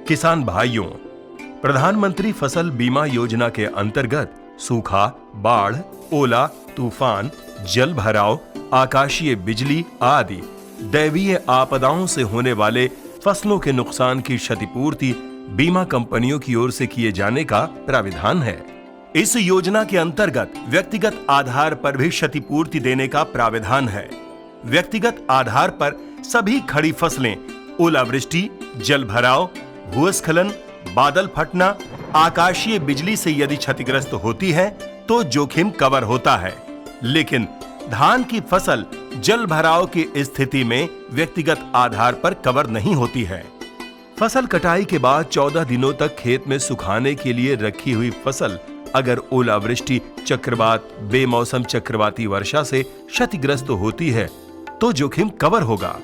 किसान भाइयों, प्रधानमंत्री फसल बीमा योजना के अंतर्गत सूखा, बाढ़, ओला, तूफान, जल भराव, आकाशीय बिजली आदि दैवीय आपदाओं से होने वाले फसलों के नुकसान की क्षतिपूर्ति बीमा कंपनियों की ओर से किए जाने का प्राविधान है। इस योजना के अंतर्गत व्यक्तिगत आधार पर भी क्षतिपूर्ति देने का प्राविधान है। व्यक्तिगत आधार पर सभी खड़ी फसलें ओलावृष्टि, जल भराव, भूस्खलन, बादल फटना, आकाशीय बिजली से यदि क्षतिग्रस्त होती है तो जोखिम कवर होता है, लेकिन धान की फसल जल भराव की स्थिति में व्यक्तिगत आधार पर कवर नहीं होती है। फसल कटाई के बाद 14 दिनों तक खेत में सुखाने के लिए रखी हुई फसल अगर ओलावृष्टि, चक्रवात, बेमौसम चक्रवाती वर्षा से क्षतिग्रस्त होती है तो जोखिम कवर होगा।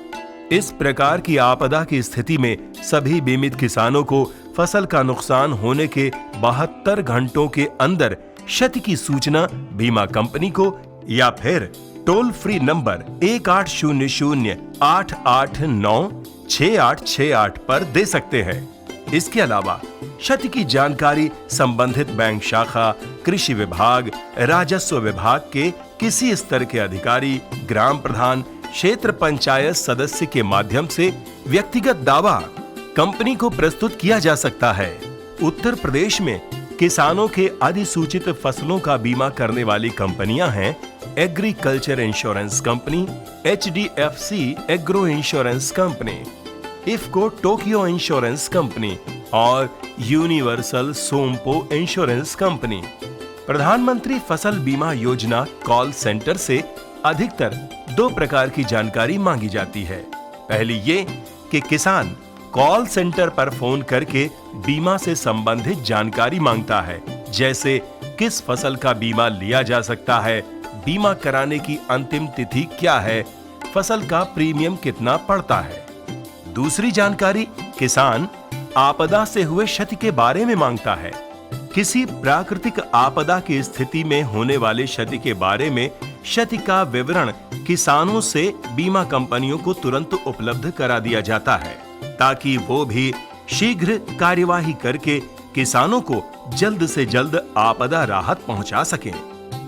इस प्रकार की आपदा की स्थिति में सभी बीमित किसानों को फसल का नुकसान होने के 72 घंटों के अंदर क्षति की सूचना बीमा कंपनी को या फिर टोल फ्री नंबर 1800-889-6868 पर दे सकते हैं। इसके अलावा क्षति की जानकारी संबंधित बैंक शाखा, कृषि विभाग, राजस्व विभाग के किसी स्तर के अधिकारी, ग्राम प्रधान, क्षेत्र पंचायत सदस्य के माध्यम से व्यक्तिगत दावा कंपनी को प्रस्तुत किया जा सकता है। उत्तर प्रदेश में किसानों के अधिसूचित फसलों का बीमा करने वाली कंपनियां हैं agriculture insurance company, HDFC agro insurance company, IFFCO Tokyo insurance company और यूनिवर्सल सोमपो इंश्योरेंस कंपनी। प्रधानमंत्री फसल बीमा योजना कॉल सेंटर से अधिकतर 2 प्रकार की जानकारी मांगी जाती है। पहली ये कि किसान कॉल सेंटर पर फोन करके बीमा से संबंधित जानकारी मांगता है, जैसे किस फसल का बीमा लिया जा सकता है, बीमा कराने की अंतिम तिथि क्या है, फसल का प्रीमियम कितना पड़ता है। दूसरी जानकारी किसान आपदा से हुए क्षति के बारे में मांगता है। किसी प्राकृतिक आपदा की स्थिति में होने वाले क्षति के बारे में क्षति का विवरण किसानों से बीमा कंपनियों को तुरंत उपलब्ध करा दिया जाता है, ताकि वो भी शीघ्र कार्यवाही करके किसानों को जल्द से जल्द आपदा राहत पहुंचा सकें।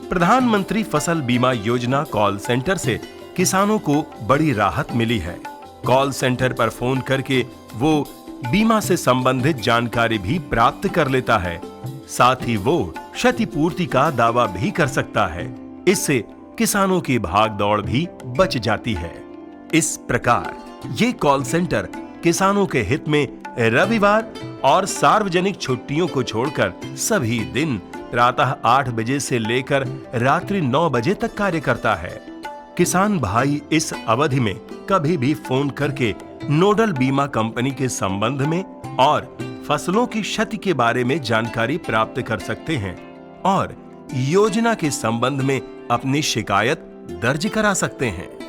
प्रधानमंत्री फसल बीमा योजना कॉल सेंटर से किसानों को बड़ी राहत मिली है। कॉल सेंटर पर फोन करके वो बीमा से संबंधित जानकारी भी प्राप्त कर लेता है, साथ ही वो क्षतिपूर्ति का दावा भी कर सकता है। इससे किसानों की भाग दौड़ भी बच जाती है। इस प्रकार ये कॉल सेंटर किसानों के हित में रविवार और सार्वजनिक छुट्टियों को छोड़कर सभी दिन प्रातः 8 बजे से लेकर रात्रि 9 बजे तक कार्य करता है। किसान भाई इस अवधि में कभी भी फोन करके नोडल बीमा कंपनी के संबंध में और फसलों की क्षति के बारे में जानकारी प्राप्त कर सकते हैं और योजना के संबंध में अपनी शिकायत दर्ज करा सकते हैं।